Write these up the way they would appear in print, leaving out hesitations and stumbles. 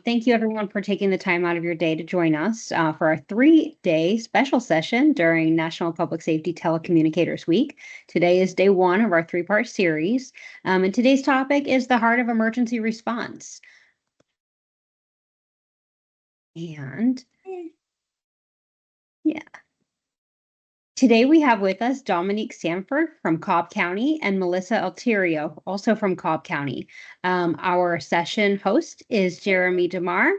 Thank you everyone for taking the time out of your day to join us for our 3-day special session during National Public Safety Telecommunicators Week. Today is day 1 of our 3-part series, and today's topic is the heart of emergency response. And yeah. Today we have with us Dominique Sanford from Cobb County and Melissa Alterio, also from Cobb County. Our session host is Jeremy DeMar,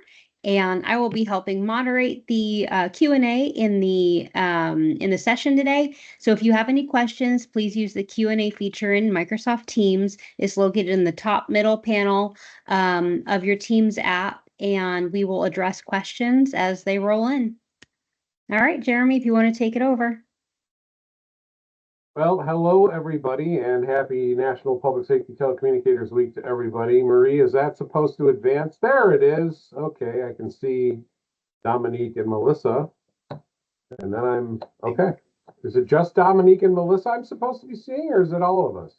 and I will be helping moderate the Q&A in the session today. So if you have any questions, please use the Q&A feature in Microsoft Teams. It's located in the top middle panel of your Teams app, and we will address questions as they roll in. All right, Jeremy, if you want to take it over. Well, hello, everybody, and happy National Public Safety Telecommunicators Week to everybody. Marie, is that supposed to advance? There it is. Okay, I can see Dominique and Melissa. And then okay. Is it just Dominique and Melissa I'm supposed to be seeing, or is it all of us?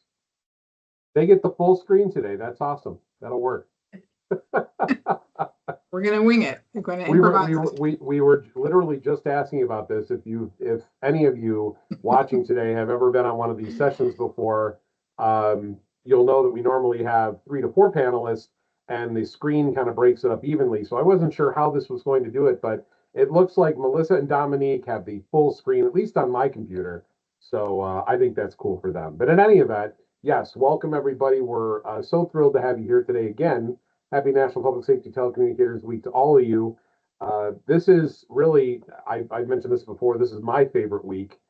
They get the full screen today. That's awesome. That'll work. We're going to wing it. We're going to improvise. We were literally just asking about this. If any of you watching today have ever been on one of these sessions before, you'll know that we normally have 3 to 4 panelists, and the screen kind of breaks it up evenly. So I wasn't sure how this was going to do it, but it looks like Melissa and Dominique have the full screen, at least on my computer. So I think that's cool for them. But in any event, yes, welcome everybody. We're so thrilled to have you here today again. Happy National Public Safety Telecommunicators Week to all of you. This is really, I mentioned this before, this is my favorite week,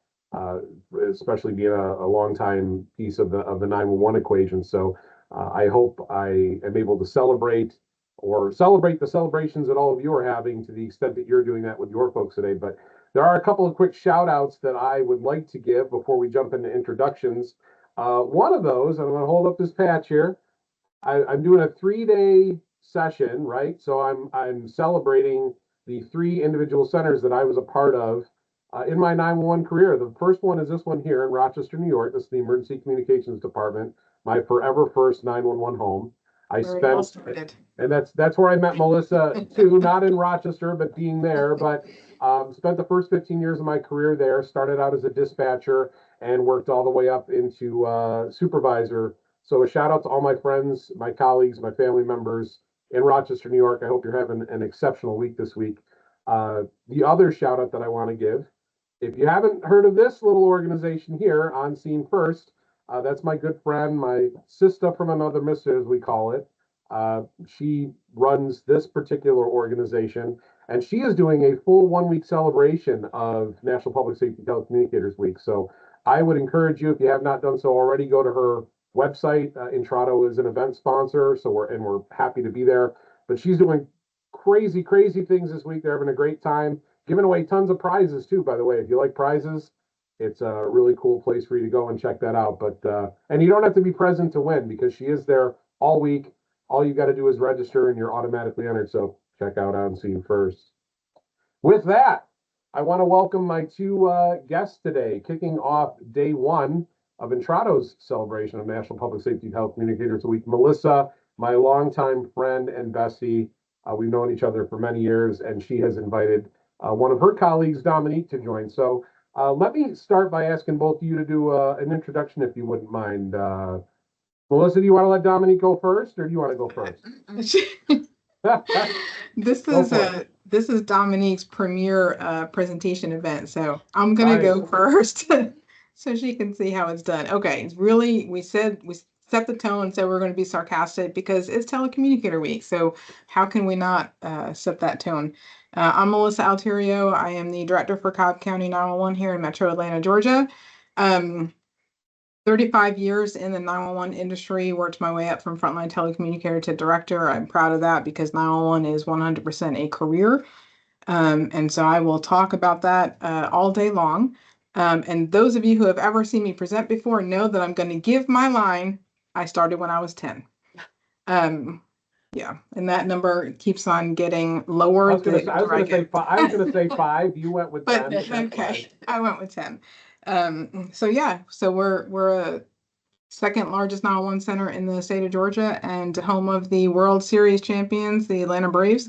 especially being a long-time piece of the 911 equation. So I hope I am able to celebrate the celebrations that all of you are having to the extent that you're doing that with your folks today. But there are a couple of quick shout outs that I would like to give before we jump into introductions. One of those, I'm going to hold up this patch here. I'm doing a 3-day session, right? So I'm celebrating the 3 individual centers that I was a part of in my 911 career. The first one is this one here in Rochester, New York. This is the Emergency Communications Department, my forever first 911 home. And that's where I met Melissa too, not in Rochester, but being there. But spent the first 15 years of my career there. Started out as a dispatcher and worked all the way up into supervisor. So a shout out to all my friends, my colleagues, my family members in Rochester, New York. I hope you're having an exceptional week this week. The other shout out that I want to give, if you haven't heard of this little organization here, On Scene First, that's my good friend, my sister from another mister, as we call it. She runs this particular organization, and she is doing a full 1-week celebration of National Public Safety Telecommunicators Week. So I would encourage you, if you have not done so already, go to her website. Intrado is an event sponsor, so we're happy to be there. But she's doing crazy things this week. They're having a great time, giving away tons of prizes too, by the way. If you like prizes, it's a really cool place for you to go and check that out. But and you don't have to be present to win, because she is there all week. All you got to do is register and you're automatically entered. So check out On Scene First. With that, I want to welcome my 2 guests today, kicking off day 1 of Intrado's celebration of National Public Safety Telecommunicators Week. Melissa, my longtime friend and bestie, we've known each other for many years, and she has invited one of her colleagues, Dominique, to join. So let me start by asking both of you to do an introduction, if you wouldn't mind. Melissa, do you want to let Dominique go first, or do you want to go first? This is Dominique's premiere presentation event, so I'm gonna go first. So she can see how it's done. Okay, it's really, we set the tone and said we're going to be sarcastic because it's Telecommunicator Week. So how can we not set that tone? I'm Melissa Alterio. I am the director for Cobb County 911 here in Metro Atlanta, Georgia. 35 years in the 911 industry, worked my way up from frontline telecommunicator to director. I'm proud of that because 911 is 100% a career. And so I will talk about that all day long. And those of you who have ever seen me present before know that I'm going to give my line. I started when I was 10. Yeah, and that number keeps on getting lower. I was going to say 5. You went with 10. Okay, I went with 10. So yeah, so we're second largest 911 center in the state of Georgia and home of the World Series champions, the Atlanta Braves.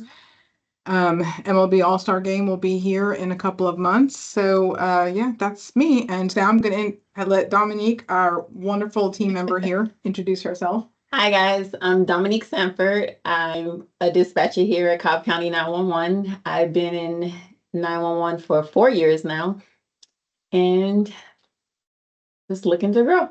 MLB All-Star Game will be here in a couple of months. So yeah, that's me. And now I'm going to let Dominique, our wonderful team member here, introduce herself. Hi guys, I'm Dominique Sanford. I'm a dispatcher here at Cobb County 911. I've been in 911 for 4 years now and just looking to grow.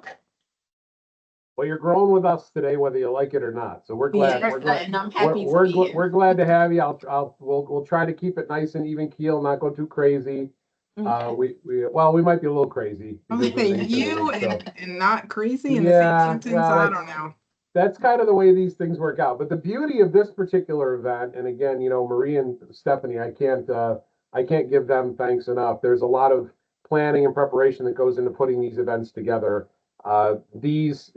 Well, you're growing with us today, whether you like it or not. So we're glad. Yes, we're glad. and I'm happy We're, to be here. we're glad to have you. We'll try to keep it nice and even keel, not go too crazy. Okay. We might be a little crazy. I'm because gonna of the say nature of the you week, so. and not crazy in the Yeah, same sentence. well, I don't know. That's kind of the way these things work out. But the beauty of this particular event, and again, Marie and Stephanie, I can't give them thanks enough. There's a lot of planning and preparation that goes into putting these events together. These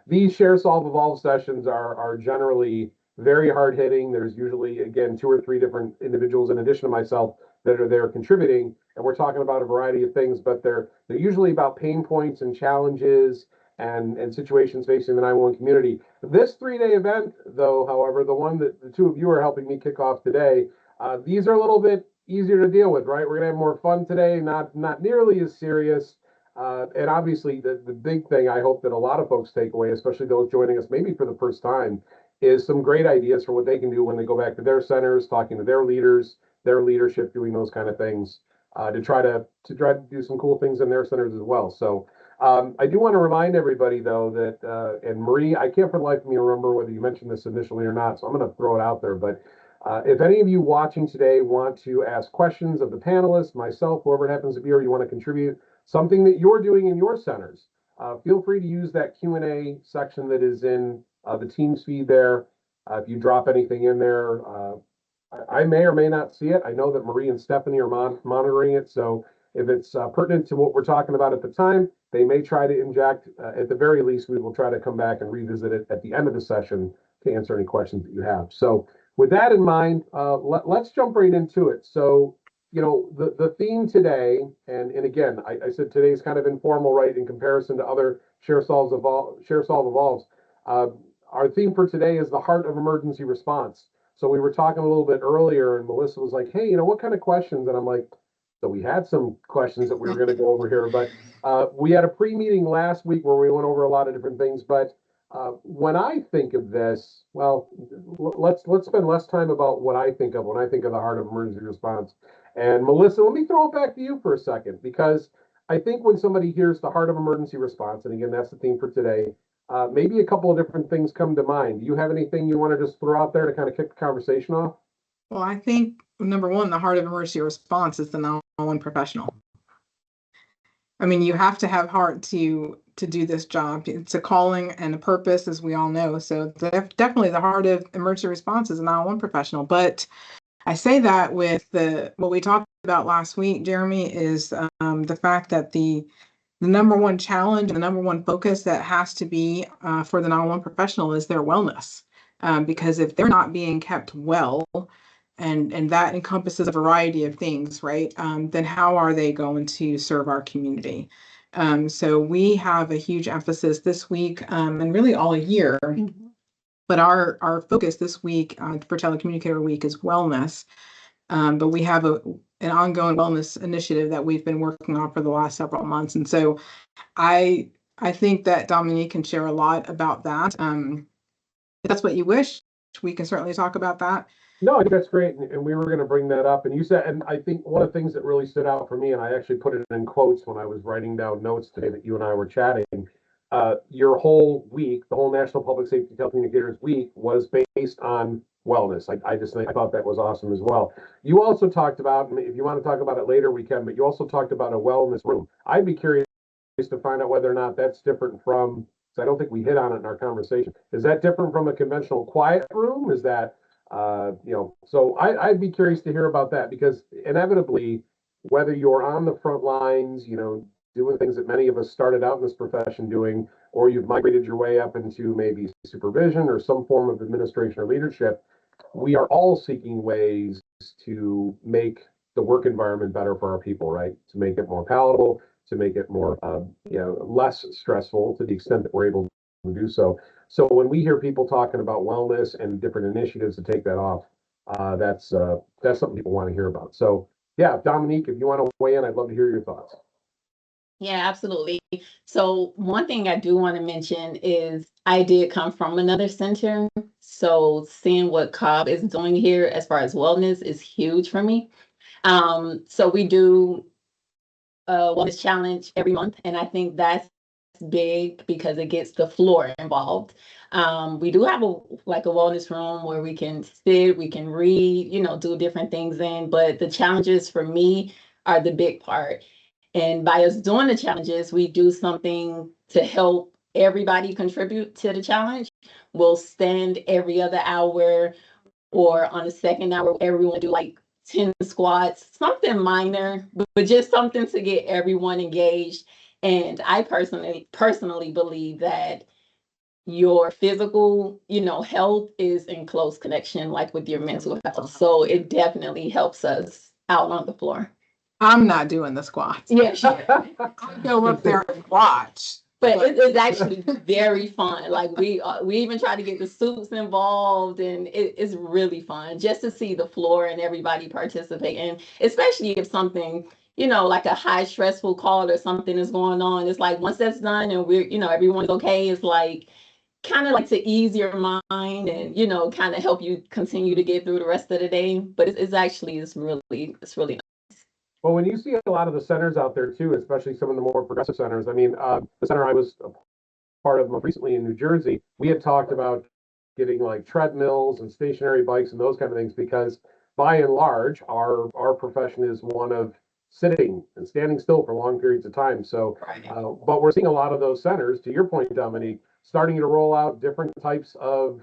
these share, solve, evolve sessions are generally very hard hitting. There's usually, again, 2 or 3 different individuals in addition to myself that are there contributing, and we're talking about a variety of things, but they're usually about pain points and challenges and situations facing the 911 community. This 3-day event, though, however, the one that the 2 of you are helping me kick off today, these are a little bit easier to deal with, right? We're gonna have more fun today, not nearly as serious. And obviously, the big thing I hope that a lot of folks take away, especially those joining us maybe for the first time, is some great ideas for what they can do when they go back to their centers, talking to their leaders, their leadership, doing those kind of things, to try to do some cool things in their centers as well. So I do want to remind everybody, though, that and Marie, I can't for the life of me remember whether you mentioned this initially or not, so I'm going to throw it out there. But if any of you watching today want to ask questions of the panelists, myself, whoever it happens to be, or you want to contribute something that you're doing in your centers, feel free to use that Q&A section that is in the Teams feed there. If you drop anything in there, I may or may not see it. I know that Marie and Stephanie are monitoring it, so if it's pertinent to what we're talking about at the time, they may try to inject. At the very least, we will try to come back and revisit it at the end of the session to answer any questions that you have. So with that in mind, let's jump right into it. So, the theme today, and again, I said today's kind of informal, right, in comparison to other Share, Solve, Evolves. Our theme for today is the heart of emergency response. So we were talking a little bit earlier, and Melissa was like, hey, what kind of questions? And I'm like, so we had some questions that we were going to go over here, but we had a pre-meeting last week where we went over a lot of different things. But when I think of this, well, let's spend less time about what I think of when I think of the heart of emergency response. And Melissa, let me throw it back to you for a second, because I think when somebody hears the heart of emergency response, and again, that's the theme for today, maybe a couple of different things come to mind. Do you have anything you want to just throw out there to kind of kick the conversation off? Well, I think number one, the heart of emergency response is the 911 professional. I mean, you have to have heart to do this job. It's a calling and a purpose, as we all know. So definitely the heart of emergency response is a 911 professional. But I say that with what we talked about last week, Jeremy, is the fact that the number one challenge and the number one focus that has to be for the 911 professional is their wellness. Because if they're not being kept well, and that encompasses a variety of things, right? Then how are they going to serve our community? So we have a huge emphasis this week and really all year. Mm-hmm. But our focus this week for Telecommunicator Week is wellness. But we have an ongoing wellness initiative that we've been working on for the last several months. And so I think that Dominique can share a lot about that. If that's what you wish, we can certainly talk about that. No, I think that's great. And we were going to bring that up. And you said, and I think one of the things that really stood out for me, and I actually put it in quotes when I was writing down notes today that you and I were chatting, your whole week, the whole National Public Safety Telecommunicators Week was based on wellness. I thought that was awesome as well. You also talked about, and if you want to talk about it later, we can, but you also talked about a wellness room. I'd be curious to find out whether or not that's different from, because I don't think we hit on it in our conversation. Is that different from a conventional quiet room? Is that, so I'd be curious to hear about that, because inevitably, whether you're on the front lines, doing things that many of us started out in this profession doing, or you've migrated your way up into maybe supervision or some form of administration or leadership, we are all seeking ways to make the work environment better for our people, right? To make it more palatable, to make it more, less stressful to the extent that we're able to do so. So when we hear people talking about wellness and different initiatives to take that off, that's something people want to hear about. So yeah, Dominique, if you want to weigh in, I'd love to hear your thoughts. Yeah, absolutely. So one thing I do want to mention is I did come from another center. So seeing what Cobb is doing here as far as wellness is huge for me. So we do a wellness challenge every month, and I think that's big because it gets the floor involved. We do have a wellness room where we can sit, we can read, do different things in, but the challenges for me are the big part. And by us doing the challenges, we do something to help everybody contribute to the challenge. We'll stand every other hour, or on the second hour, everyone do 10 squats, something minor, but just something to get everyone engaged. And I personally believe that your physical, health is in close connection, with your mental health. So it definitely helps us out on the floor. I'm not doing the squats. Yeah, I go up there and watch. but it's actually very fun. We even try to get the suits involved, and it's really fun just to see the floor and everybody participate. And especially if something, like a high stressful call or something is going on, it's once that's done and we're, everyone's okay, it's kind of to ease your mind and, kind of help you continue to get through the rest of the day. But it's really Well, when you see a lot of the centers out there too, especially some of the more progressive centers, I mean, the center I was a part of most recently in New Jersey, we had talked about getting treadmills and stationary bikes and those kind of things, because by and large, our profession is one of sitting and standing still for long periods of time. So, but we're seeing a lot of those centers, to your point, Dominique, starting to roll out different types of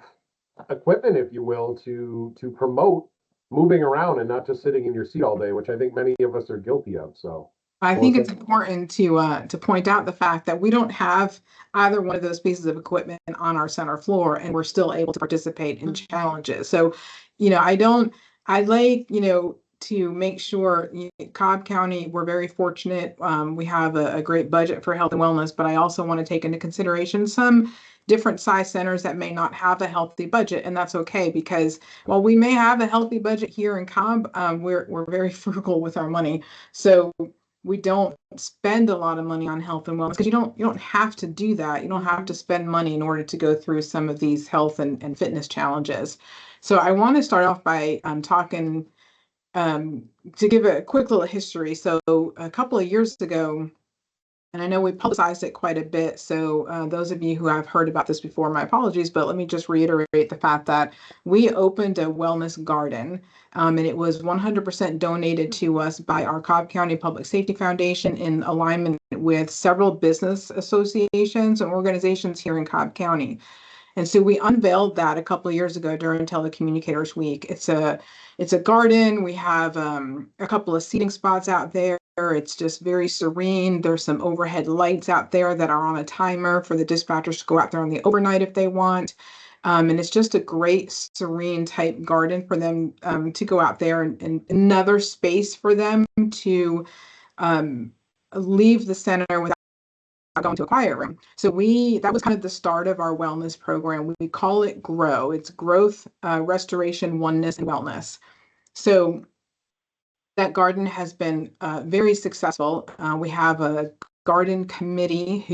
equipment, if you will, to promote moving around and not just sitting in your seat all day, which I think many of us are guilty of. So I think it's important to point out the fact that we don't have either one of those pieces of equipment on our center floor, and we're still able to participate in challenges. So, I'd like, to make sure Cobb County, we're very fortunate. We have a great budget for health and wellness, but I also want to take into consideration some different size centers that may not have a healthy budget, and that's okay, because while we may have a healthy budget here in Cobb, we're very frugal with our money. So we don't spend a lot of money on health and wellness, because you don't have to do that. You don't have to spend money in order to go through some of these health and fitness challenges. So I want to start off by talking to give a quick little history. So a couple of years ago, and I know we publicized it quite a bit, so those of you who have heard about this before, my apologies, but let me just reiterate the fact that we opened a wellness garden, and it was 100% donated to us by our Cobb County Public Safety Foundation in alignment with several business associations and organizations here in Cobb County. And so we unveiled that a couple of years ago during Telecommunicators Week. It's a garden. We have a couple of seating spots out there. It's just very serene. There's some overhead lights out there that are on a timer for the dispatchers to go out there on the overnight if they want. And it's just a great serene type garden for them to go out there, and another space for them to leave the center without going to a quiet room. So that was kind of the start of our wellness program. We call it GROW. It's growth, restoration, oneness, and wellness. So that garden has been very successful. We have a garden committee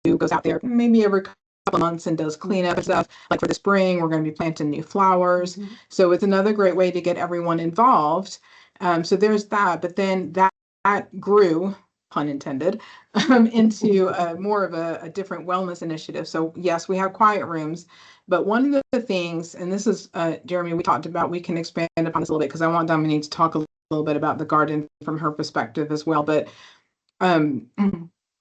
who goes out there maybe every couple of months and does cleanup and stuff. Like for the spring, we're going to be planting new flowers. Mm-hmm. So it's another great way to get everyone involved. So there's that. But then that grew, pun intended, into more of a different wellness initiative. So yes, we have quiet rooms, but one of the things, and this is, Jeremy, we talked about, we can expand upon this a little bit because I want Dominique to talk a little bit about the garden from her perspective as well. But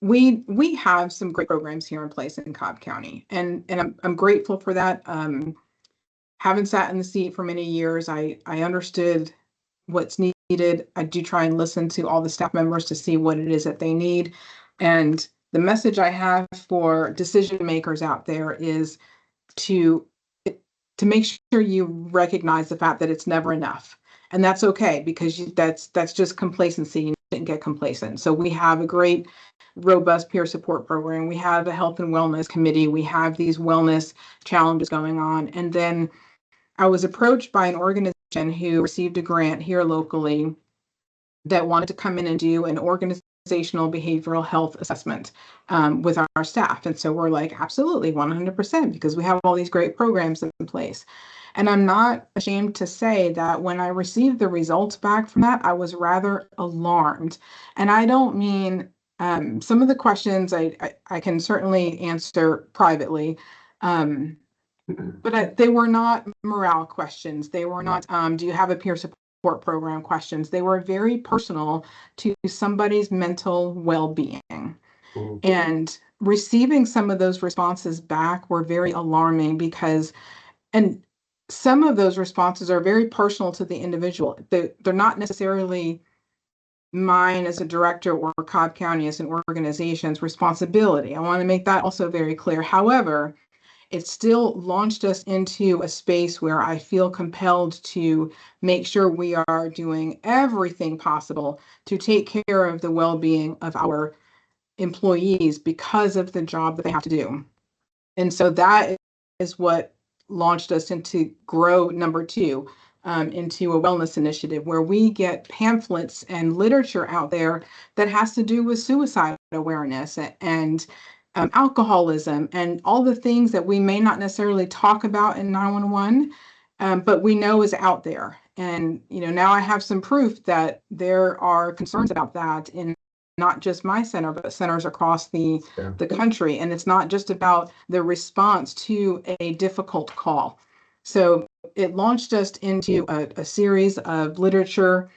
we have some great programs here in place in Cobb County, and I'm grateful for that. Having sat in the seat for many years, I understood what's needed. I do try and listen to all the staff members to see what it is that they need. And the message I have for decision makers out there is to make sure you recognize the fact that it's never enough. And that's okay, because that's just complacency. You didn't get complacent. So we have a great, robust peer support program. We have a health and wellness committee. We have these wellness challenges going on. And then I was approached by an organization who received a grant here locally that wanted to come in and do an organizational behavioral health assessment with our staff. And so we're like, absolutely, 100%, because we have all these great programs in place. And I'm not ashamed to say that when I received the results back from that, I was rather alarmed. And I don't mean some of the questions I can certainly answer privately. But they were not morale questions. They were not, do you have a peer support program questions. They were very personal to somebody's mental well-being. Mhm. And receiving some of those responses back were very alarming, because, and some of those responses are very personal to the individual. They're not necessarily mine as a director or Cobb County as an organization's responsibility. I want to make that also very clear. However, it still launched us into a space where I feel compelled to make sure we are doing everything possible to take care of the well-being of our employees because of the job that they have to do. And so that is what launched us into grow number 2, into a wellness initiative where we get pamphlets and literature out there that has to do with suicide awareness and alcoholism and all the things that we may not necessarily talk about in 911, but we know is out there. And now I have some proof that there are concerns about that in not just my center, but centers across the country. And it's not just about the response to a difficult call. So it launched us into a series of literature,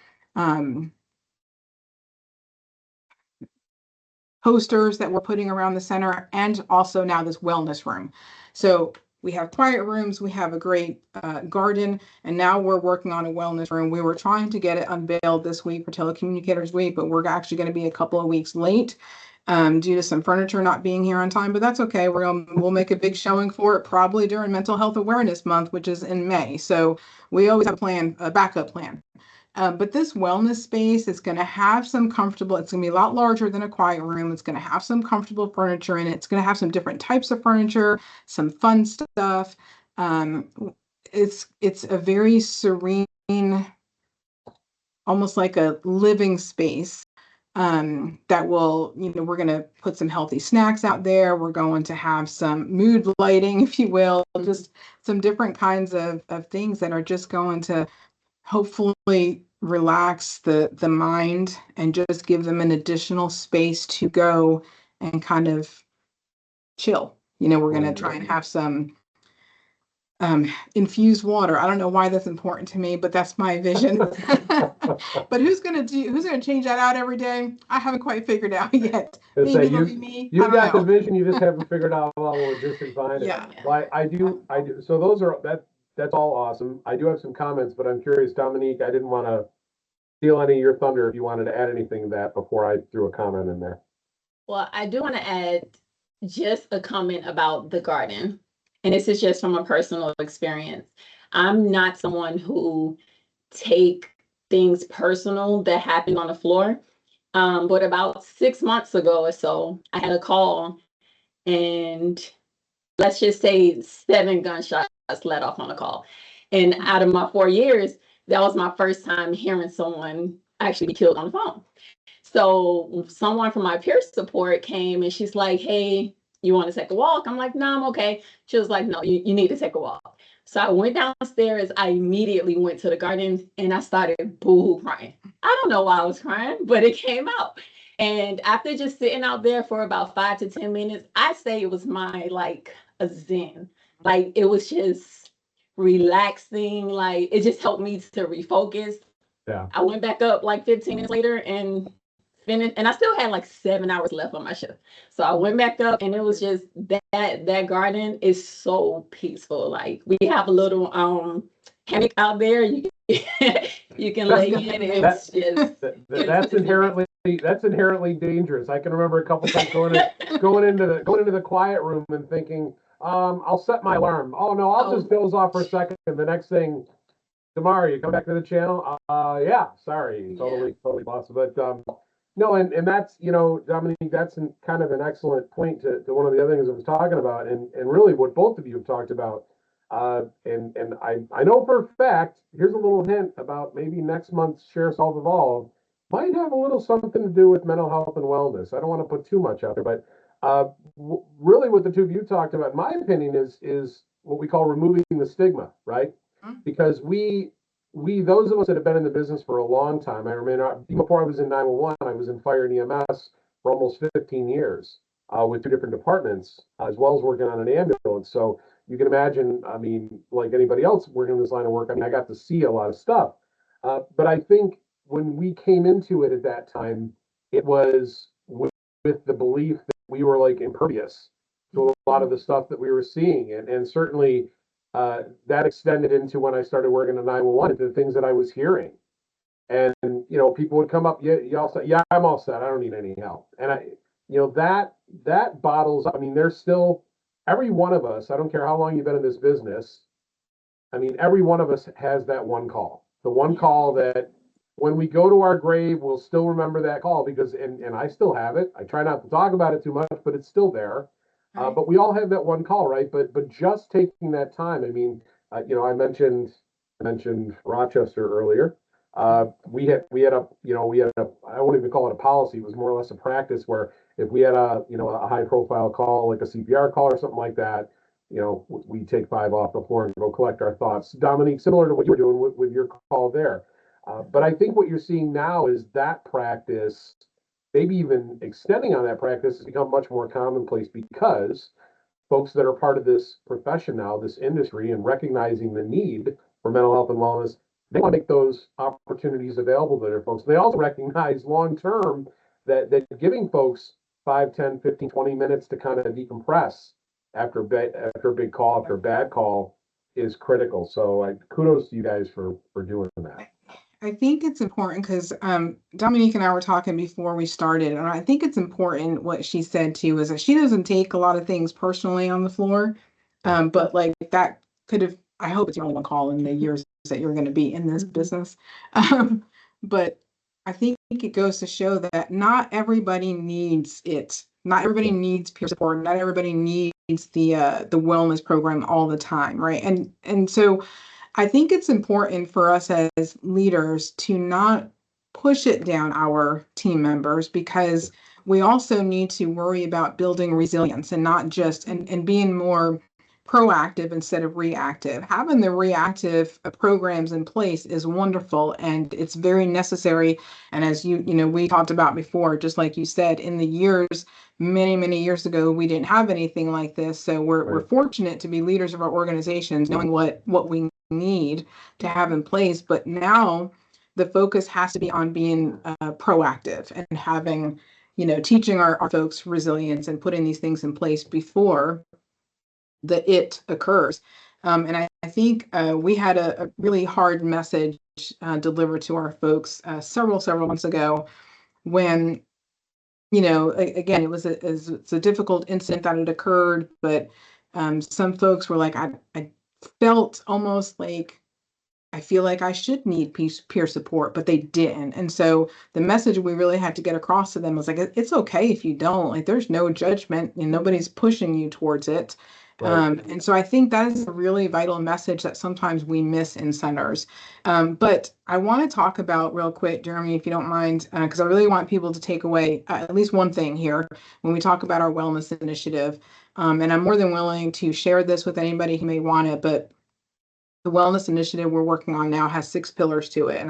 posters that we're putting around the center, and also now this wellness room. So we have quiet rooms, we have a great garden, and now we're working on a wellness room. We were trying to get it unveiled this week for Telecommunicators Week, but we're actually going to be a couple of weeks late due to some furniture not being here on time, but that's okay. We'll make a big showing for it probably during Mental Health Awareness Month, which is in May. So we always have a backup plan. But this wellness space is going to have some comfortable, it's going to be a lot larger than a quiet room. It's going to have some comfortable furniture in it. It's going to have some different types of furniture, some fun stuff. It's a very serene, almost like a living space that will, we're going to put some healthy snacks out there. We're going to have some mood lighting, if you will, just some different kinds of things that are just going to hopefully relax the mind and just give them an additional space to go and kind of chill. We're going to try and have some infused water. I don't know why that's important to me, but that's my vision. But who's going to change that out every day? I haven't quite figured out yet. Maybe it'll be me. You got the vision, you just haven't figured out all the logistics behind it. Yeah. Well, I do. So that's all awesome. I do have some comments, but I'm curious, Dominique, I didn't want to steal any of your thunder if you wanted to add anything to that before I threw a comment in there. Well, I do want to add just a comment about the garden. And this is just from a personal experience. I'm not someone who take things personal that happen on the floor. But about 6 months ago or so, I had a call, and let's just say 7 gunshots let off on a call. And out of my 4 years, that was my first time hearing someone actually be killed on the phone. So someone from my peer support came and she's like, hey, you want to take a walk? I'm like, no, I'm okay. She was like, no, you need to take a walk. So I went downstairs. I immediately went to the garden and I started boo-hoo crying. I don't know why I was crying, but it came out. And after just sitting out there for about 5 to 10 minutes, I say it was a zen. Like, it was just relaxing. Like, it just helped me to refocus. Yeah. I went back up 15 minutes later and finished, and I still had 7 hours left on my shift. So I went back up, and it was just that garden is so peaceful. Like, we have a little hammock out there. You can lay in. It's that's inherently dangerous. I can remember a couple times going into the quiet room and thinking, I'll set my alarm. Oh no, I'll just doze off for a second. And the next thing, DeMar, you come back to the channel? Yeah, sorry, totally lost. But no, and that's, Dominique, that's kind of an excellent point to one of the other things I was talking about, and really what both of you have talked about. And I know for a fact, here's a little hint about maybe next month's Share Solve Evolve might have a little something to do with mental health and wellness. I don't want to put too much out there, but really what the two of you talked about, in my opinion, is what we call removing the stigma, right? Because we those of us that have been in the business for a long time, I remember before I was in 911, I was in fire and EMS for almost 15 years with two different departments, as well as working on an ambulance. So you can imagine, I mean, like anybody else working in this line of work, I mean, I got to see a lot of stuff. But I think when we came into it at that time, it was with the belief that we were like impervious to a lot of the stuff that we were seeing. And certainly that extended into when I started working at 911, into the things that I was hearing. And, people would come up, you all set? Yeah, I'm all set. I don't need any help. And that bottles, I mean, there's still, every one of us, I don't care how long you've been in this business, I mean, every one of us has that one call. The one call that when we go to our grave, we'll still remember that call because, and I still have it. I try not to talk about it too much, but it's still there. But we all have that one call, right? But just taking that time. I mean, I mentioned Rochester earlier. We had a I won't even call it a policy. It was more or less a practice where if we had a high profile call, like a CPR call or something like that, we take 5 off the floor and go collect our thoughts. Dominique, similar to what you were doing with your call there. But I think what you're seeing now is that practice, maybe even extending on that practice, has become much more commonplace because folks that are part of this profession now, this industry, and recognizing the need for mental health and wellness, they want to make those opportunities available to their folks. They also recognize long term that giving folks 5, 10, 15, 20 minutes to kind of decompress after a big call, after a bad call, is critical. So kudos to you guys for doing that. I think it's important because Dominique and I were talking before we started, and I think it's important what she said too, is that she doesn't take a lot of things personally on the floor. But like that could have, I hope it's your only one call in the years that you're going to be in this business. But I think it goes to show that not everybody needs it. Not everybody needs peer support. Not everybody needs the wellness program all the time, right? And so I think it's important for us as leaders to not push it down our team members, because we also need to worry about building resilience and not just and being more proactive instead of reactive. Having the reactive programs in place is wonderful and it's very necessary. And as we talked about before, just like you said, in the years, many years ago, we didn't have anything like this. So we're fortunate to be leaders of our organizations, knowing what we need to have in place. But now the focus has to be on being proactive and having, teaching our folks resilience and putting these things in place before it occurs. And I think we had a really hard message delivered to our folks several months ago when, again, it's a difficult incident that had occurred, but some folks were like, I felt almost like I feel like I should need peer support, but they didn't. And so the message we really had to get across to them was like, it's okay if you don't, like, there's no judgment and nobody's pushing you towards it. Right. And so I think that is a really vital message that sometimes we miss in centers. But I want to talk about real quick, Jeremy, if you don't mind, because I really want people to take away at least one thing here when we talk about our wellness initiative. And I'm more than willing to share this with anybody who may want it, but the wellness initiative we're working on now has 6 pillars to it. And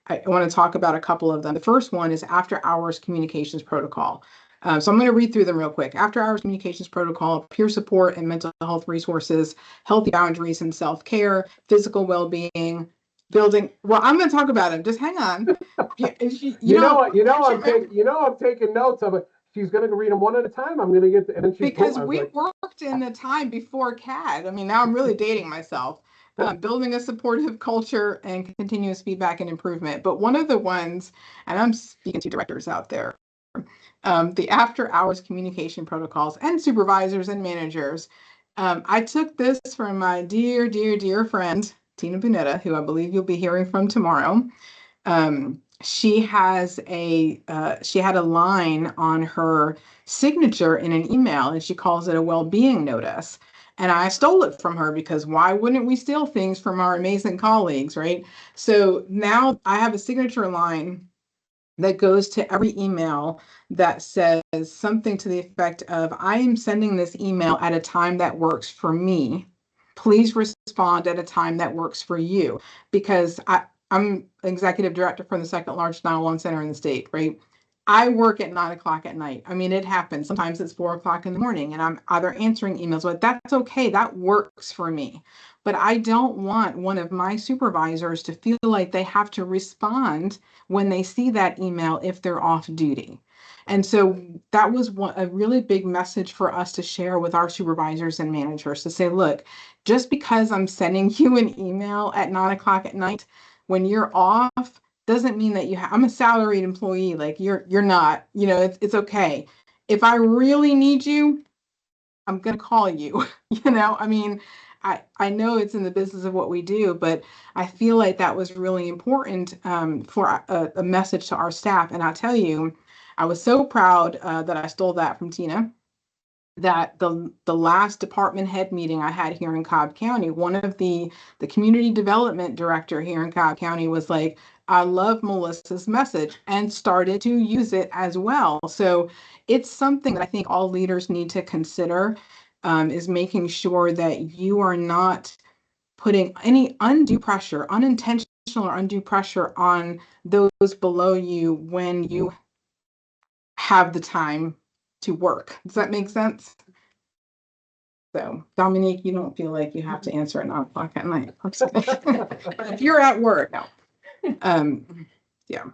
I want to talk about a couple of them. The first one is after hours communications protocol. So I'm going to read through them real quick. After hours communications protocol, peer support and mental health resources, healthy boundaries and self-care, physical well-being, building. Well, I'm going to talk about them. Just hang on. I'm taking notes of it. She's going to read them one at a time. I'm going to get and then because we worked in the time before CAD. I mean, now I'm really dating myself. Building a supportive culture and continuous feedback and improvement. But one of the ones, and I'm speaking to directors out there, the after hours communication protocols and supervisors and managers. I took this from my dear friend, Tina Bunetta, who I believe you'll be hearing from tomorrow. She had a line on her signature in an email, and she calls it a well-being notice. And I stole it from her because why wouldn't we steal things from our amazing colleagues, right? So now I have a signature line that goes to every email that says something to the effect of, I am sending this email at a time that works for me. Please respond at a time that works for you. Because I'm executive director for the second largest 911 center in the state, right? I work at 9 o'clock at night. I mean, it happens. Sometimes it's 4 o'clock in the morning and I'm either answering emails, but that's okay. That works for me. But I don't want one of my supervisors to feel like they have to respond when they see that email if they're off duty. And so that was a really big message for us to share with our supervisors and managers to say, look, just because I'm sending you an email at 9 o'clock at night, when you're off, doesn't mean that I'm a salaried employee. Like you're not, it's okay. If I really need you, I'm going to call you, I mean, I know it's in the business of what we do, but I feel like that was really important for a message to our staff. And I'll tell you, I was so proud that I stole that from Tina, that the last department head meeting I had here in Cobb County, one of the community development director here in Cobb County was like, I love Melissa's message, and started to use it as well. So it's something that I think all leaders need to consider, is making sure that you are not putting any undue pressure, unintentional or undue pressure on those below you when you have the time to work. Does that make sense? So, Dominique, you don't feel like you have to answer at 9 o'clock at night. But if you're at work, no. Yeah.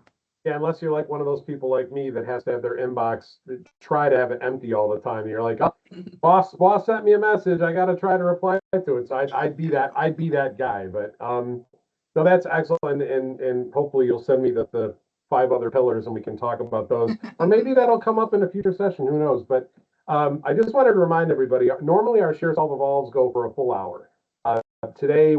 Yeah, unless you're like one of those people like me that has to have their inbox, try to have it empty all the time. You're like, oh, boss sent me a message. I got to try to reply to it. So I'd be that guy. But so that's excellent, and hopefully you'll send me the 5 other pillars and we can talk about those, or maybe that'll come up in a future session. Who knows? But I just wanted to remind everybody. Normally our Share Solve Evolves go for a full hour. Today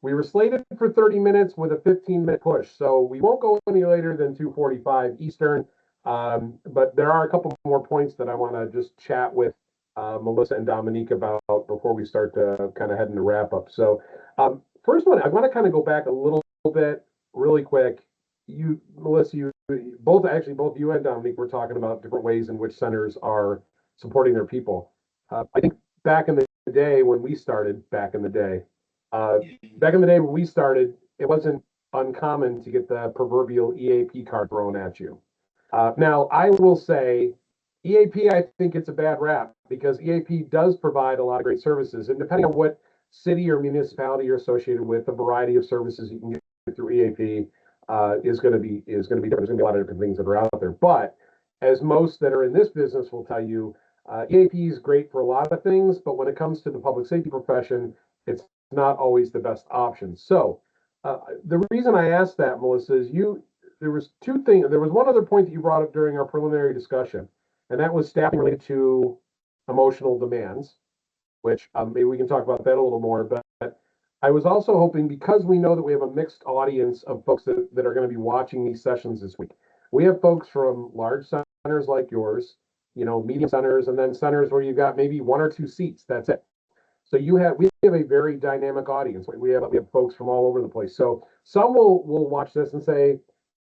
we were slated for 30 minutes with a 15-minute push, so we won't go any later than 2:45 Eastern. But there are a couple more points that I want to just chat with Melissa and Dominique about before we start to kind of head into wrap up. So first one, I want to kind of go back a little bit really quick. Melissa, both you and Dominique were talking about different ways in which centers are supporting their people. I think back in the day when we started, it wasn't uncommon to get the proverbial EAP card thrown at you. Now, I will say EAP, I think it's a bad rap because EAP does provide a lot of great services. And depending on what city or municipality you're associated with, the variety of services you can get through EAP is going to be different. There's going to be a lot of different things that are out there. But as most that are in this business will tell you, EAP is great for a lot of things, but when it comes to the public safety profession, it's not always the best option. So the reason I asked that, Melissa, is there was two things. There was one other point that you brought up during our preliminary discussion, and that was staffing related to emotional demands, which maybe we can talk about that a little more. But I was also hoping, because we know that we have a mixed audience of folks that are going to be watching these sessions this week. We have folks from large centers like yours, medium centers, and then centers where you've got maybe 1 or 2 seats. That's it. So we have a very dynamic audience. We have folks from all over the place. So some will watch this and say,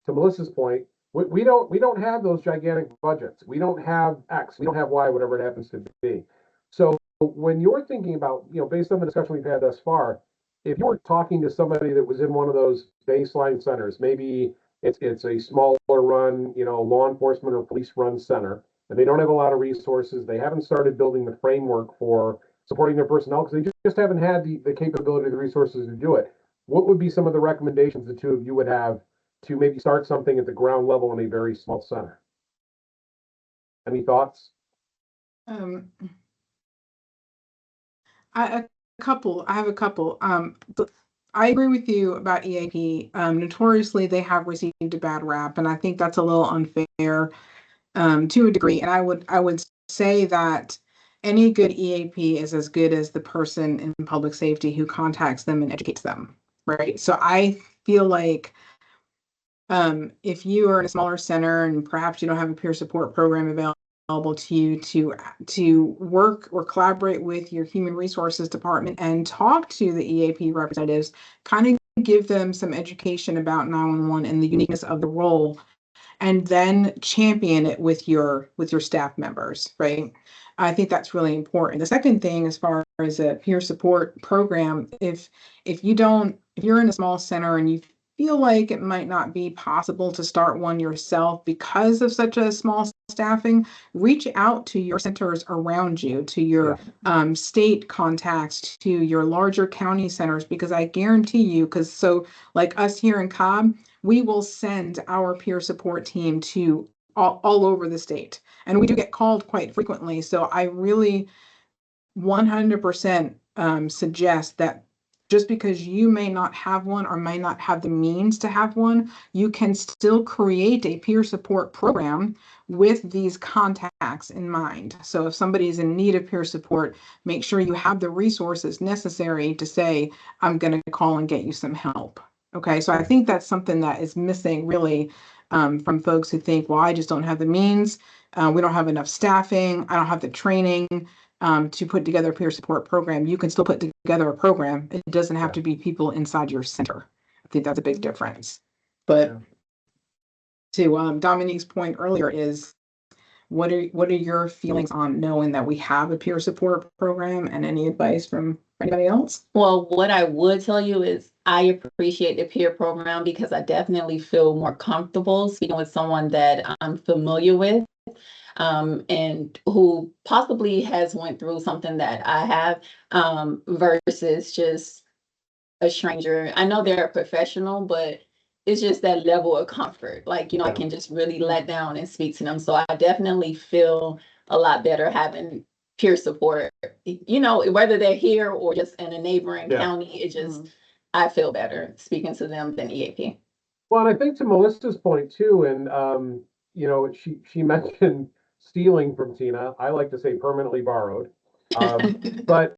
to Melissa's point, we don't have those gigantic budgets. We don't have X. We don't have Y, whatever it happens to be. So when you're thinking about, based on the discussion we've had thus far, if you were talking to somebody that was in one of those baseline centers, maybe it's a smaller run, law enforcement or police run center, and they don't have a lot of resources. They haven't started building the framework for supporting their personnel because they just haven't had the capability, the resources to do it. What would be some of the recommendations the two of you would have to maybe start something at the ground level in a very small center? Any thoughts? I have a couple. I agree with you about EAP. Notoriously, they have received a bad rap, and I think that's a little unfair to a degree. And I would say that any good EAP is as good as the person in public safety who contacts them and educates them, right? So I feel like if you are in a smaller center and perhaps you don't have a peer support program available to you to work or collaborate with your human resources department and talk to the EAP representatives, kind of give them some education about 911 and the uniqueness of the role, and then champion it with your staff members, right? I think that's really important. The second thing, as far as a peer support program, if you're in a small center and you feel like it might not be possible to start one yourself because of such a small staffing, reach out to your centers around you, to your state contacts, to your larger county centers, because I guarantee you, like us here in Cobb, we will send our peer support team to all over the state. And we do get called quite frequently. So I really 100% suggest that just because you may not have one or may not have the means to have one, you can still create a peer support program with these contacts in mind. So if somebody is in need of peer support, make sure you have the resources necessary to say, I'm going to call and get you some help. Okay, so I think that's something that is missing really from folks who think, well, I just don't have the means. We don't have enough staffing. I don't have the training to put together a peer support program. You can still put together a program. It doesn't have to be people inside your center. I think that's a big difference. But to Dominique's point earlier is, what are your feelings on knowing that we have a peer support program, and any advice from anybody else? Well, what I would tell you is I appreciate the peer program because I definitely feel more comfortable speaking with someone that I'm familiar with, and who possibly has went through something that I have, versus just a stranger. I know they're a professional, but it's just that level of comfort. Like, I can just really let down and speak to them. So I definitely feel a lot better having peer support, whether they're here or just in a neighboring county. It just, I feel better speaking to them than EAP. Well, and I think to Melissa's point too, and she mentioned stealing from Tina. I like to say permanently borrowed. But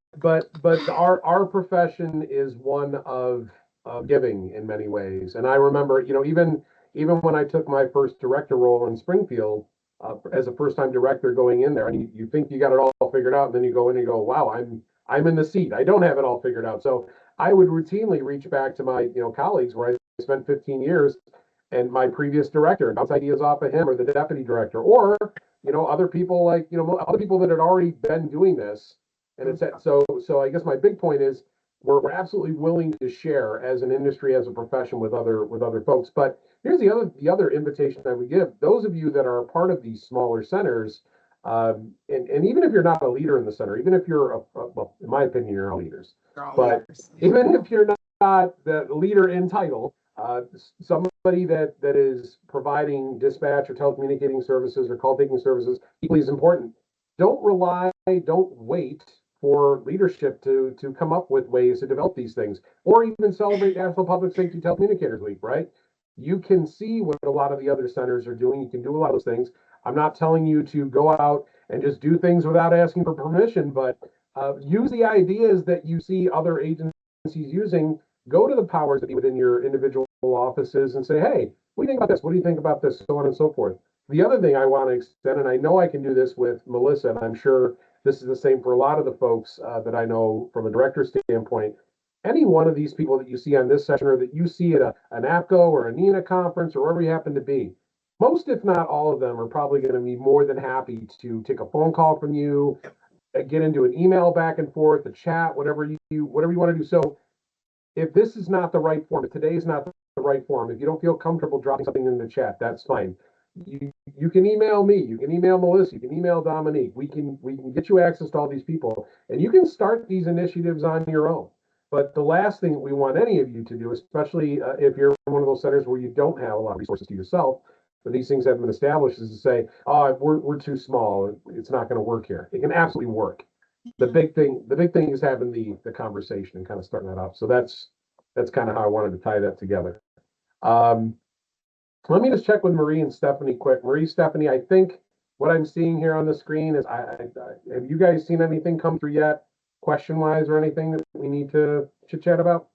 our profession is one of giving in many ways. And I remember, even when I took my first director role in Springfield, as a first-time director going in there, and you think you got it all figured out, and then you go in and you go, wow, I'm in the seat. I don't have it all figured out. So I would routinely reach back to my colleagues where I spent 15 years, and my previous director, and bounce ideas off of him or the deputy director, or other people other people that had already been doing this. And it's so I guess my big point is we're absolutely willing to share as an industry, as a profession, with other folks. But here's the other invitation that we give those of you that are a part of these smaller centers, and even if you're not a leader in the center, even if you're well, in my opinion, you're all leaders, but even if you're not the leader in title, somebody that is providing dispatch or telecommunicating services or call taking services equally is important. Don't wait for leadership to come up with ways to develop these things, or even celebrate National Public Safety Telecommunicators Week, right? You can see what a lot of the other centers are doing. You can do a lot of those things. I'm not telling you to go out and just do things without asking for permission, but use the ideas that you see other agencies using. Go to the powers that be within your individual offices and say, hey, what do you think about this? What do you think about this? So on and so forth. The other thing I want to extend, and I know I can do this with Melissa, and I'm sure this is the same for a lot of the folks that I know from a director standpoint. Any one of these people that you see on this session, or that you see at an APCO or a NINA conference or wherever you happen to be, most, if not all of them, are probably going to be more than happy to take a phone call from you, get into an email back and forth, a chat, whatever you want to do. So if this is not the right form, if today is not the right form, if you don't feel comfortable dropping something in the chat, that's fine. You can email me, you can email Melissa, you can email Dominique. We can get you access to all these people, and you can start these initiatives on your own. But the last thing that we want any of you to do, especially if you're in one of those centers where you don't have a lot of resources to yourself, but these things haven't been established, is to say, oh, we're too small, it's not going to work here. It can absolutely work. The big thing is having the conversation and kind of starting that off. So that's kind of how I wanted to tie that together. Let me just check with Marie and Stephanie quick. Marie, Stephanie, I think what I'm seeing here on the screen is, have you guys seen anything come through yet, question-wise or anything that we need to chit-chat about?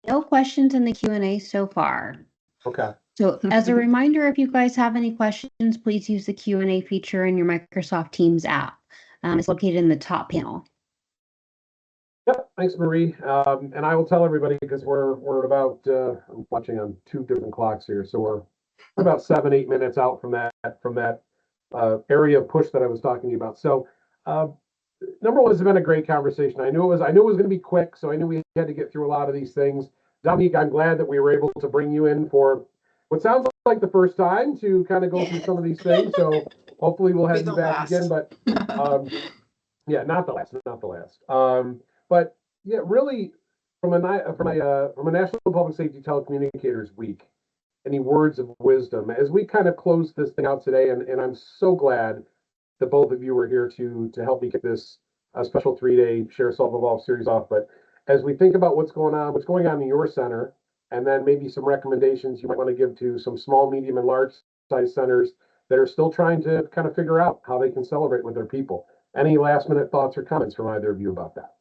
No questions in the Q&A so far. Okay. So as a reminder, if you guys have any questions, please use the Q&A feature in your Microsoft Teams app. It's located in the top panel. Yep, thanks, Marie. And I will tell everybody, because we're at about I'm watching on 2 different clocks here, so we're about 7-8 minutes out from that area of push that I was talking to you about. So number one, it's been a great conversation. I knew it was going to be quick, so I knew we had to get through a lot of these things. Dominique, I'm glad that we were able to bring you in for what sounds like the first time to kind of go through some of these things. So hopefully we'll have you back again, but yeah, not the last. But yeah, really, from a National Public Safety Telecommunicators Week, any words of wisdom as we kind of close this thing out today? And I'm so glad that both of you were here to help me get this special 3-day Share, Solve, Evolve series off. But as we think about what's going on in your center, and then maybe some recommendations you might want to give to some small, medium, and large size centers that are still trying to kind of figure out how they can celebrate with their people. Any last minute thoughts or comments from either of you about that?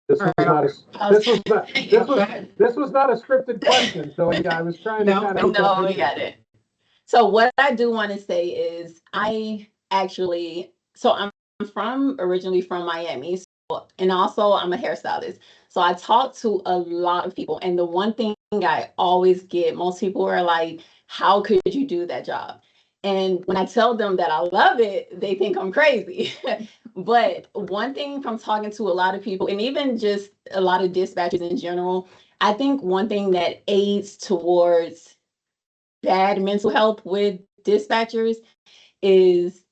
This was not a scripted question, so yeah, I was trying to kind of. No, we got it. So what I do want to say is I'm originally from Miami, and also I'm a hairstylist. So I talk to a lot of people, and the one thing I always get, most people are like, how could you do that job? And when I tell them that I love it, they think I'm crazy. But one thing from talking to a lot of people, and even just a lot of dispatchers in general, I think one thing that aids towards bad mental health with dispatchers is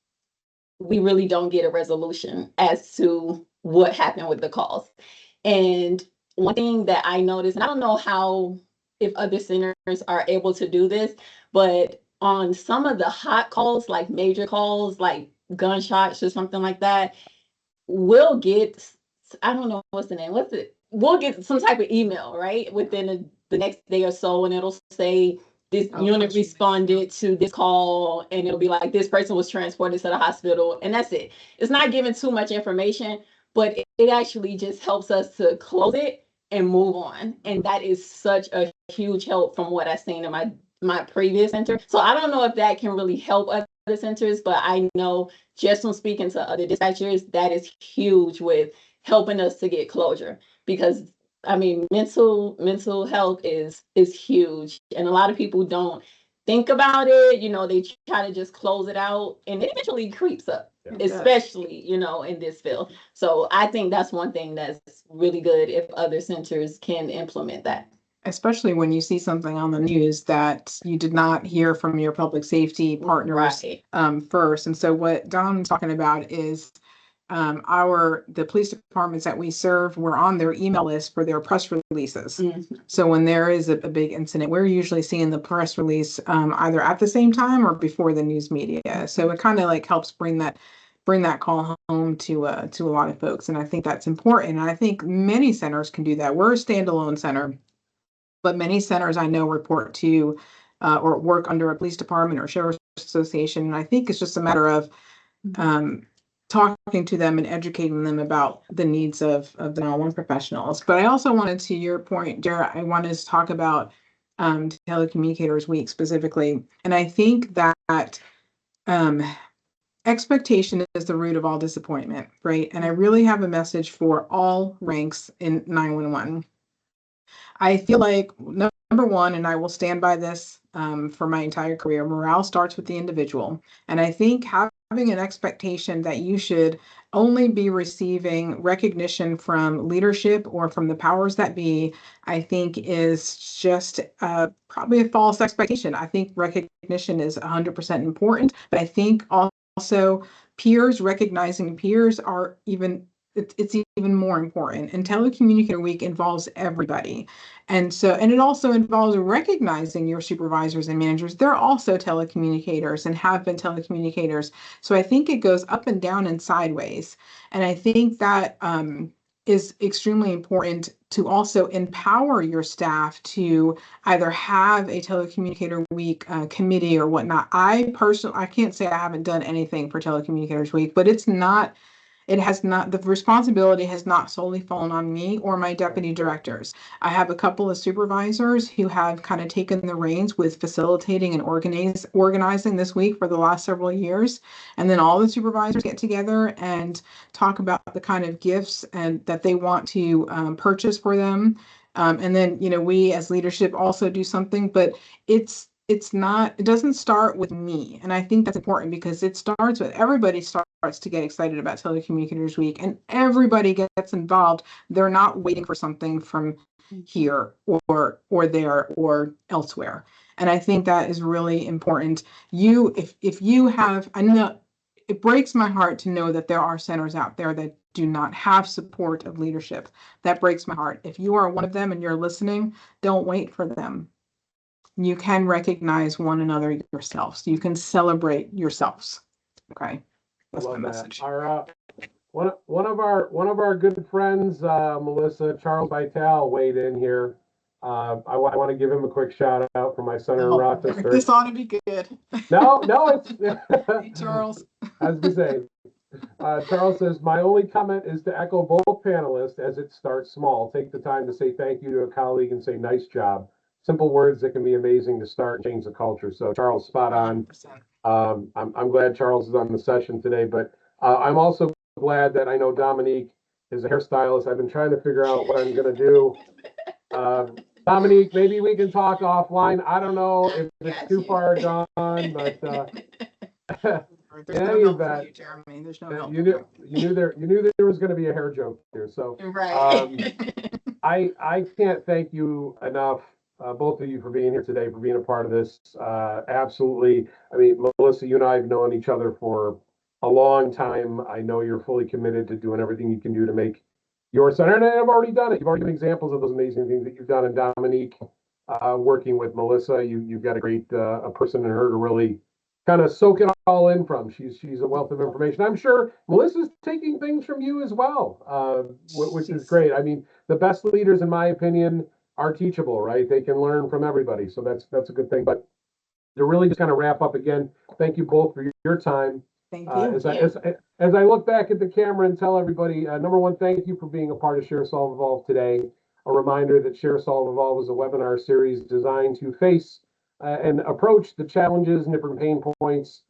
we really don't get a resolution as to what happened with the calls. And one thing that I noticed, and I don't know if other centers are able to do this, but on some of the hot calls, like major calls, like gunshots or something like that, we'll get, I don't know what's the name, we'll get some type of email, right? Within the next day or so, and it'll say, this unit responded to this call, and it'll be like, this person was transported to the hospital, and that's it. It's not giving too much information, but it actually just helps us to close it and move on. And that is such a huge help from what I've seen in my previous center. So I don't know if that can really help other centers, but I know just from speaking to other dispatchers, that is huge with helping us to get closure, because I mean, mental health is huge, and a lot of people don't think about it. They try to just close it out, and it eventually creeps up, especially in this field. So I think that's one thing that's really good if other centers can implement that. Especially when you see something on the news that you did not hear from your public safety partners first. And so what Don's talking about is the police departments that we serve, we're on their email list for their press releases. Mm-hmm. So when there is a big incident, we're usually seeing the press release either at the same time or before the news media. So it kind of like helps bring that call home to a lot of folks. And I think that's important. And I think many centers can do that. We're a standalone center, but many centers I know report to or work under a police department or sheriff's association. And I think it's just a matter of talking to them and educating them about the needs of the 911 professionals. But I also wanted, to your point, Jared, I wanted to talk about Telecommunicators Week specifically. And I think that expectation is the root of all disappointment, right? And I really have a message for all ranks in 911. I feel like, number one, and I will stand by this for my entire career, morale starts with the individual. And I think having an expectation that you should only be receiving recognition from leadership or from the powers that be, I think is just probably a false expectation. I think recognition is 100% important, but I think also recognizing peers are it's even more important. And Telecommunicator Week involves everybody. And it also involves recognizing your supervisors and managers. They're also telecommunicators and have been telecommunicators. So I think it goes up and down and sideways. And I think that is extremely important to also empower your staff to either have a telecommunicator week committee or whatnot. I can't say I haven't done anything for telecommunicators week, but the responsibility has not solely fallen on me or my deputy directors. I have a couple of supervisors who have kind of taken the reins with facilitating and organizing this week for the last several years. And then all the supervisors get together and talk about the kind of gifts and that they want to purchase for them. And then, we as leadership also do something, but it doesn't start with me. And I think that's important because everybody starts to get excited about Telecommunicators Week and everybody gets involved. They're not waiting for something from here or there or elsewhere. And I think that is really important. If you have, I know it breaks my heart to know that there are centers out there that do not have support of leadership. That breaks my heart. If you are one of them and you're listening, don't wait for them. You can recognize one another yourselves. You can celebrate yourselves. Okay, that's my message. Our one of our good friends, Melissa, Charles Vitale, weighed in here. I want to give him a quick shout out for my center in Rochester. This ought to be good. No, it's Hey, Charles. I was gonna say, Charles says, my only comment is to echo both panelists as it starts small. Take the time to say thank you to a colleague and say nice job. Simple words that can be amazing to start and change the culture. So Charles, spot on. I'm glad Charles is on the session today, but I'm also glad that I know Dominique is a hairstylist. I've been trying to figure out what I'm going to do. Dominique, maybe we can talk offline. I don't know if it's too far gone, but There's no help for you, Jeremy. There's no help. You knew there was going to be a hair joke here. So Right. I can't thank you enough, both of you, for being here today, for being a part of this. Absolutely. I mean, Melissa, you and I have known each other for a long time. I know you're fully committed to doing everything you can do to make your center, and I've already done it. You've already given examples of those amazing things that you've done. And Dominique, working with Melissa, you've got a great a person in her to really kind of soak it all in from. She's a wealth of information. I'm sure Melissa's taking things from you as well, which is great. I mean, the best leaders, in my opinion, are teachable, right? They can learn from everybody. So that's a good thing. But to really just kind of wrap up again, thank you both for your time. Thank you. As I look back at the camera and tell everybody, number one, thank you for being a part of Share, Solve, Evolve today. A reminder that Share, Solve, Evolve is a webinar series designed to face and approach the challenges and different pain points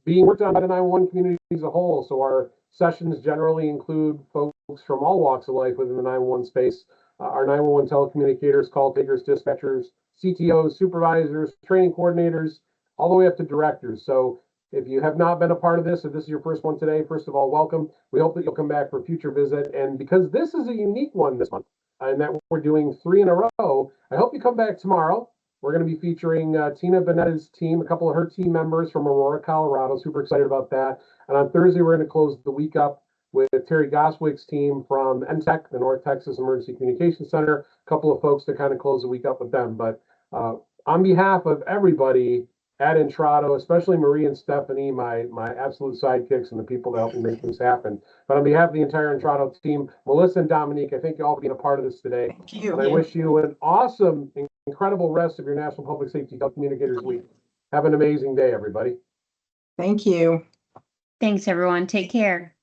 being worked on by the 911 community as a whole. So our sessions generally include folks from all walks of life within the 911 space. Our 911 telecommunicators, call takers, dispatchers, CTOs, supervisors, training coordinators, all the way up to directors. So if you have not been a part of this, if this is your first one today, first of all, welcome. We hope that you'll come back for a future visit. And because this is a unique one this month, and that we're doing 3 in a row, I hope you come back tomorrow. We're going to be featuring Tina Benetta's team, a couple of her team members from Aurora, Colorado. Super excited about that. And on Thursday, we're going to close the week up with Terry Goswick's team from NTEC, the North Texas Emergency Communications Center. A couple of folks to kind of close the week up with them. But on behalf of everybody at Intrado, especially Marie and Stephanie, my absolute sidekicks and the people that help me make things happen. But on behalf of the entire Intrado team, Melissa and Dominique, I thank you all for being a part of this today. Thank you. And I wish you an awesome, incredible rest of your National Public Safety Telecommunicators Week. Have an amazing day, everybody. Thank you. Thanks, everyone. Take care.